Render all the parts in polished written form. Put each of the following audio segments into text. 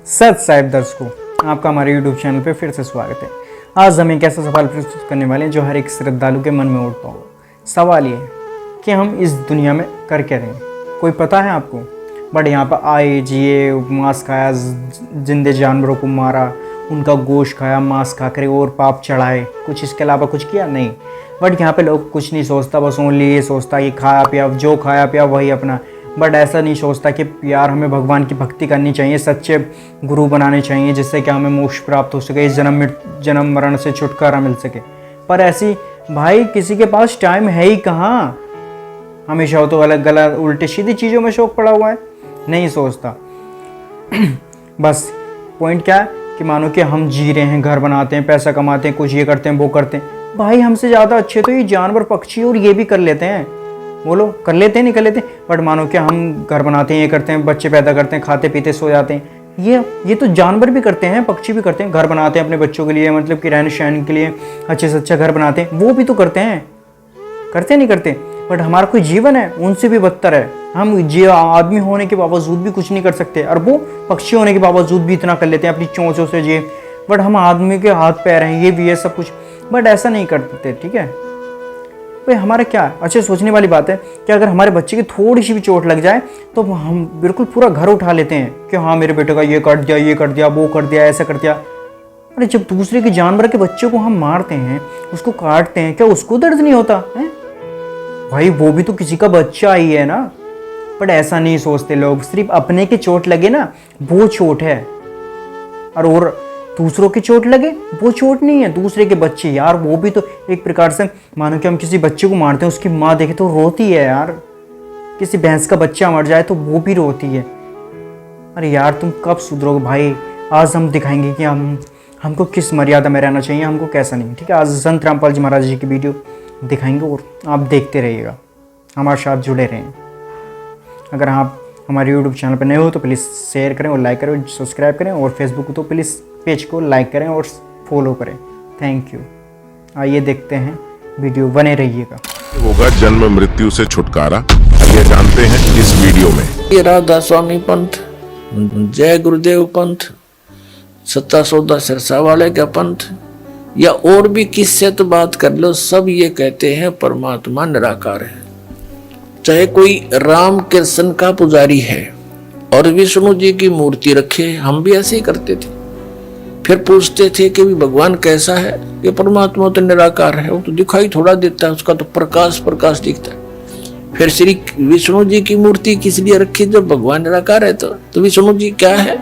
सत साहिब दर्शकों, आपका हमारे YouTube चैनल पे फिर से स्वागत है। आज हम एक ऐसा सवाल प्रस्तुत करने वाले हैं जो हर एक श्रद्धालु के मन में उठता होगा। सवाल ये है कि हम इस दुनिया में कर क्या रहे हैं, कोई पता है आपको? बट यहाँ पर आए, जिए, मांस खाया, जिंदे जानवरों को मारा, उनका गोश्त खाया, मांस खा कर और पाप चढ़ाए, कुछ इसके अलावा कुछ किया नहीं। बट यहाँ पे लोग कुछ नहीं सोचता, बस ओनली ये सोचता कि खाया पिया, जो खाया पिया वही अपना। बट ऐसा नहीं सोचता कि यार हमें भगवान की भक्ति करनी चाहिए, सच्चे गुरु बनाने चाहिए जिससे कि हमें मोक्ष प्राप्त हो सके, इस जन्म मरण से छुटकारा मिल सके। पर ऐसी भाई किसी के पास टाइम है ही कहाँ। हमेशा वो तो अलग गलत उल्टे सीधी चीज़ों में शौक पड़ा हुआ है, नहीं सोचता। बस पॉइंट क्या है कि मानो कि हम जी रहे हैं, घर बनाते हैं, पैसा कमाते हैं, कुछ ये करते हैं वो करते हैं। भाई हमसे ज़्यादा अच्छे तो ये जानवर, पक्षी और ये भी कर लेते हैं। बोलो कर लेते हैं, नहीं कर लेते? बट मानो कि हम घर बनाते हैं, ये करते हैं, बच्चे पैदा करते हैं, खाते पीते सो जाते हैं। ये तो जानवर भी करते हैं, पक्षी भी करते हैं, घर बनाते हैं अपने बच्चों के लिए, मतलब कि रहने सहने के लिए अच्छे से अच्छा घर बनाते हैं, वो भी तो करते हैं। करते नहीं करते? बट हमारा कोई जीवन है उनसे भी बदतर है। हम आदमी होने के बावजूद भी कुछ नहीं कर सकते, और वो पक्षी होने के बावजूद भी इतना कर लेते हैं अपनी चोंचों से जी। बट हम आदमी के हाथ पैर हैं, ये भी है सब कुछ, बट ऐसा नहीं करते। ठीक है भाई, हमारा क्या है? अच्छे सोचने वाली बात है कि अगर हमारे बच्चे की थोड़ी सी भी चोट लग जाए तो हम बिल्कुल पूरा घर उठा लेते हैं कि हाँ मेरे बेटे का ये कर दिया, ये कर दिया, वो कर दिया, ऐसा कर दिया। अरे जब दूसरे के जानवर के बच्चे को हम मारते हैं, उसको काटते हैं, क्या उसको दर्द नहीं होता है? भाई वो भी तो किसी का बच्चा ही है ना। बट ऐसा नहीं सोचते लोग, सिर्फ अपने की चोट लगे ना वो चोट है, और दूसरों की चोट लगे वो चोट नहीं है। दूसरे के बच्चे यार, वो भी तो एक प्रकार से मानो कि हम किसी बच्चे को मारते हैं, उसकी माँ देखे तो रोती है यार। किसी भैंस का बच्चा मर जाए तो वो भी रोती है। अरे यार तुम कब सुधरोगे भाई? आज हम दिखाएंगे कि हमको किस मर्यादा में रहना चाहिए, हमको कैसा नहीं। ठीक है, आज संत रामपाल जी महाराज जी की वीडियो दिखाएंगे और आप देखते रहिएगा, हमारे साथ जुड़े रहें। अगर आप हमारे YouTube चैनल पर नए हो तो प्लीज़ शेयर करें और लाइक करें, सब्सक्राइब करें, और फेसबुक तो प्लीज़ पेज को लाइक करें और फॉलो करें। Thank you. आइए देखते हैं वीडियो, बने रहिएगा। होगा जन्म मृत्यु से छुटकारा, ये जानते हैं इस वीडियो में। ये राधा स्वामी पंथ, जय गुरुदेव पंथ, सत्ता सौदा सिरसा वाले का पंथ, या और भी किससे तो बात कर लो, सब ये कहते हैं परमात्मा निराकार है। चाहे कोई राम कृष्ण का पुजारी है और विष्णु जी की मूर्ति रखे, हम भी ऐसे ही करते थे। फिर पूछते थे कि भगवान कैसा है? कि परमात्मा तो निराकार है, वो तो दिखाई थोड़ा देता है, उसका तो प्रकाश दिखता है। फिर श्री विष्णु जी की मूर्ति किस लिए रखी? जब भगवान निराकार है तो विष्णु जी क्या है?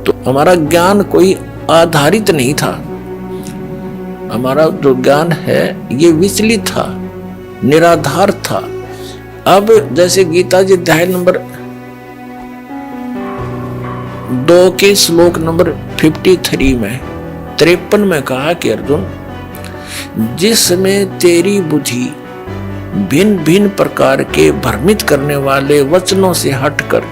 तो हमारा ज्ञान कोई आधारित नहीं था। हमारा जो ज्ञान है ये विचलित था, निराधार था। अब जैसे गीता जी अध्याय नंबर 2 के श्लोक नंबर 53 में 53 में कहा कि अर्जुन, जिसमें तेरी बुद्धि भिन्न भिन्न प्रकार के भ्रमित करने वाले वचनों से हटकर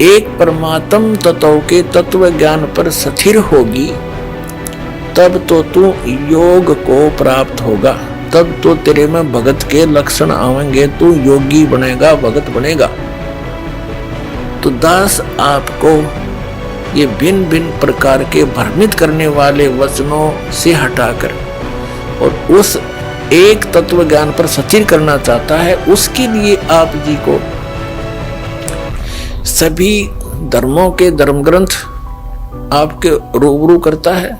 एक परमात्म तत्व के तत्व ज्ञान पर स्थिर होगी, तब तो तू योग को प्राप्त होगा, तब तो तेरे में भगत के लक्षण आवेंगे, तू योगी बनेगा, भगत बनेगा। तो दास आपको ये भिन्न भिन्न प्रकार के भ्रमित करने वाले वचनों से हटाकर और उस एक तत्व ज्ञान पर स्थिर करना चाहता है। उसके लिए आप जी को सभी धर्मों के धर्म ग्रंथ आपके रूबरू करता है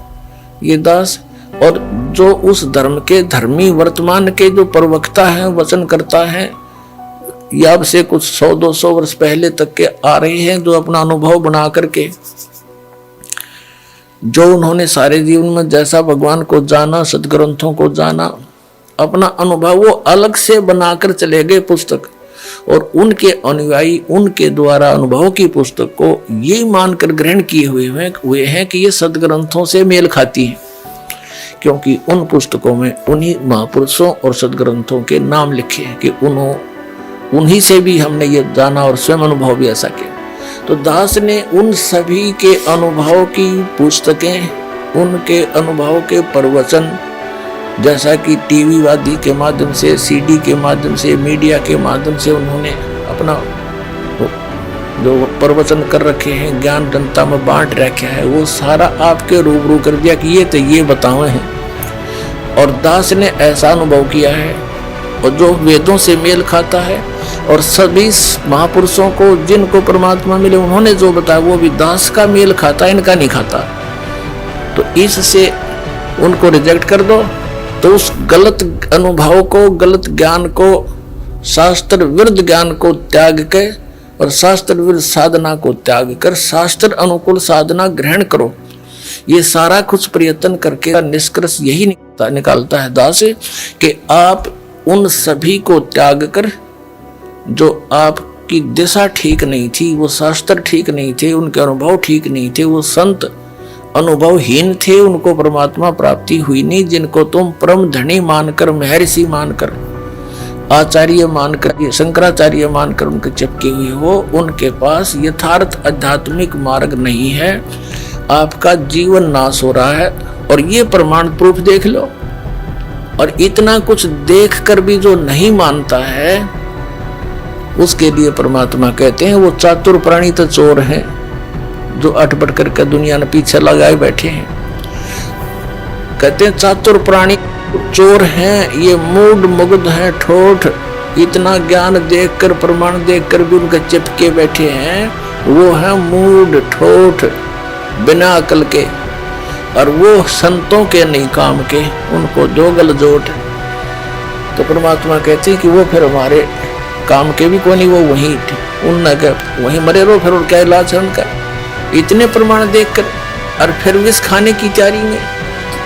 ये दास, और जो उस धर्म के धर्मी वर्तमान के जो प्रवक्ता हैं, वचन करता है, या अब से कुछ 100-200 वर्ष पहले तक के आ रहे हैं, जो अपना अनुभव बना करके, जो उन्होंने सारे जीवन में जैसा भगवान को जाना, सदग्रंथों को जाना, अपना अनुभव वो अलग से बनाकर चले गए पुस्तक, और उनके अनुयायी उनके द्वारा अनुभव की पुस्तक को ये मानकर ग्रहण किए हुए हैं कि ये सदग्रंथों से मेल खाती है, क्योंकि उन पुस्तकों में उन्हीं महापुरुषों और सदग्रंथों के नाम लिखे हैं कि उन्हीं से भी हमने ये जाना और स्वयं अनुभव भी ऐसा किया। तो दास ने उन सभी के अनुभव की पुस्तकें, उनके अनुभव के प्रवचन, जैसा कि टीवी आदि के माध्यम से, सीडी के माध्यम से, मीडिया के माध्यम से उन्होंने अपना जो प्रवचन कर रखे हैं, ज्ञान जनता में बांट रखा है, वो सारा आपके रूबरू कर दिया कि ये तो ये बताए हैं। और दास ने ऐसा अनुभव किया है और जो वेदों से मेल खाता है, और सभी महापुरुषों को जिनको परमात्मा मिले उन्होंने जो बताया वो भी दास का मेल खाता, इनका नहीं खाता। तो इससे उनको रिजेक्ट कर दो। तो उस गलत अनुभव को, गलत ज्ञान को, शास्त्र विरुद्ध ज्ञान को त्याग के और शास्त्र विरुद्ध साधना को त्याग कर शास्त्र अनुकूल साधना ग्रहण करो। ये सारा कुछ प्रयत्न करके निष्कर्ष यही निकालता है दास कि आप उन सभी को त्याग कर, जो आपकी दिशा ठीक नहीं थी, वो शास्त्र ठीक नहीं थे, उनके अनुभव ठीक नहीं थे, वो संत अनुभवहीन थे, उनको परमात्मा प्राप्ति हुई नहीं, जिनको तुम परम धनी मानकर, महर्षि मानकर, आचार्य मानकर, शंकराचार्य मानकर उनके चिपके हुए हो, उनके पास यथार्थ आध्यात्मिक मार्ग नहीं है। आपका जीवन नाश हो रहा है और ये प्रमाण प्रूफ देख लो। और इतना कुछ देख कर भी जो नहीं मानता है, उसके लिए परमात्मा कहते हैं वो चातुर प्राणी तो चोर हैं, जो अटपट करके दुनिया ने पीछे लगाए बैठे हैं। कहते हैं चातुर प्राणी चोर हैं, ये मूड मुग्ध हैं, ठोठ, इतना ज्ञान देखकर, प्रमाण देखकर भी उनके चिपके बैठे हैं, वो है मूड ठोठ बिना अकल के, और वो संतों के नहीं काम के, उनको दो गल जोट। तो परमात्मा कहते हैं कि वो फिर हमारे काम के भी कोई नहीं, वो वहीं वहीं मरे रहो, फिर और क्या इलाज है उनका। इतने प्रमाण देखकर और फिर विष खाने की तैयारी में,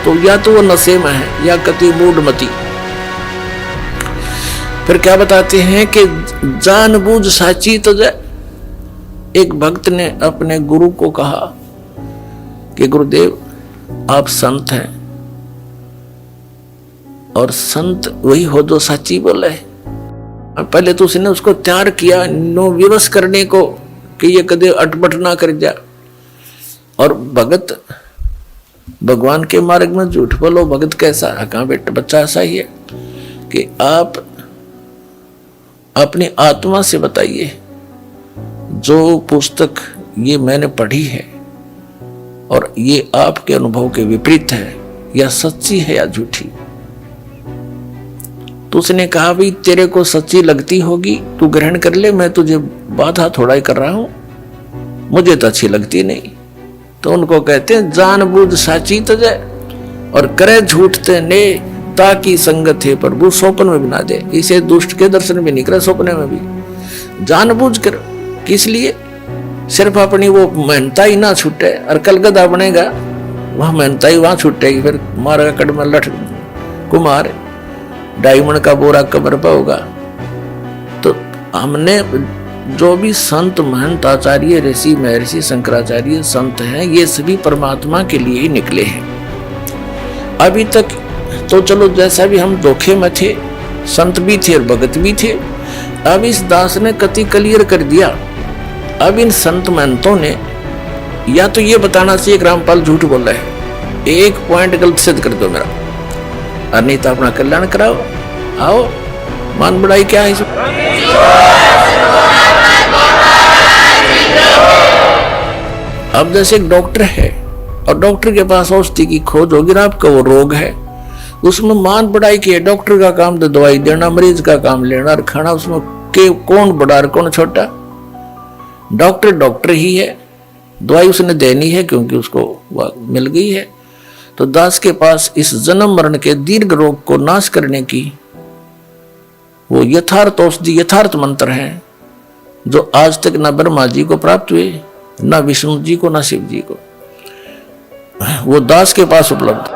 तो या तो वो नशे में है या कति मूढ़मती। फिर क्या बताते हैं कि जानबूझ साची तुझे। एक भक्त ने अपने गुरु को कहा कि गुरुदेव आप संत हैं, और संत वही हो जो सच्ची बोले। पहले तो उसने उसको तैयार किया नो विवश करने को कि ये कदे अटपट ना कर जा। और भगत भगवान के मार्ग में झूठ बोलो, भगत कैसा है? कहाँ बेटा बच्चा ऐसा ही है कि आप अपनी आत्मा से बताइए, जो पुस्तक ये मैंने पढ़ी है और ये आपके अनुभव के विपरीत है, या सच्ची है या झूठी। तो उसने कहा भाई तेरे को सच्ची लगती होगी तू ग्रहण कर ले, मैं तुझे बाधा थोड़ा ही कर रहा हूं, मुझे तो अच्छी लगती नहीं। तो उनको कहते हैं जानबूझ साची तुझे और करे झूठते ने, ताकि संगत है प्रभु स्वप्न में बना दे। इसे दुष्ट के दर्शन भी नहीं करे, सपने में भी जानबूझ कर। किस लिए? सिर्फ अपनी वो मेहनता ही ना छूटे, और कल गधा बनेगा वहां मेहनता ही वहां छूटेगी, फिर मारा कड़ में लठ कुमार डायमंड का बोरा कब्र पर होगा। तो हमने जो भी संत महंत आचार्य ऋषि महर्षि शंकराचार्य संत हैं, ये सभी परमात्मा के लिए ही निकले हैं। अभी तक तो चलो जैसा भी हम धोखे में थे, संत भी थे और भगत भी थे। अब इस दास ने कति क्लियर कर दिया। अब इन संत महंतों ने या तो ये बताना चाहिए कि रामपाल झूठ बोल रहा है, एक पॉइंट गलत सिद्ध कर दो मेरा, और नहीं तो अपना कल्याण कराओ। आओ मान बढ़ाई क्या है। अब जैसे एक डॉक्टर है और डॉक्टर के पास औषधि की खोज होगी, आपका वो रोग है, उसमें मान बढ़ाई की है। डॉक्टर का काम तो दवाई देना, मरीज का काम लेना और खाना, उसमें के कौन बड़ा और कौन छोटा? डॉक्टर डॉक्टर ही है, दवाई उसने देनी है क्योंकि उसको मिल गई है। तो दास के पास इस जन्म मरण के दीर्घ रोग को नाश करने की वो यथार्थ औषधि, यथार्थ मंत्र हैं, जो आज तक न ब्रह्मा जी को प्राप्त हुए, न विष्णु जी को, न शिव जी को। वो दास के पास उपलब्ध।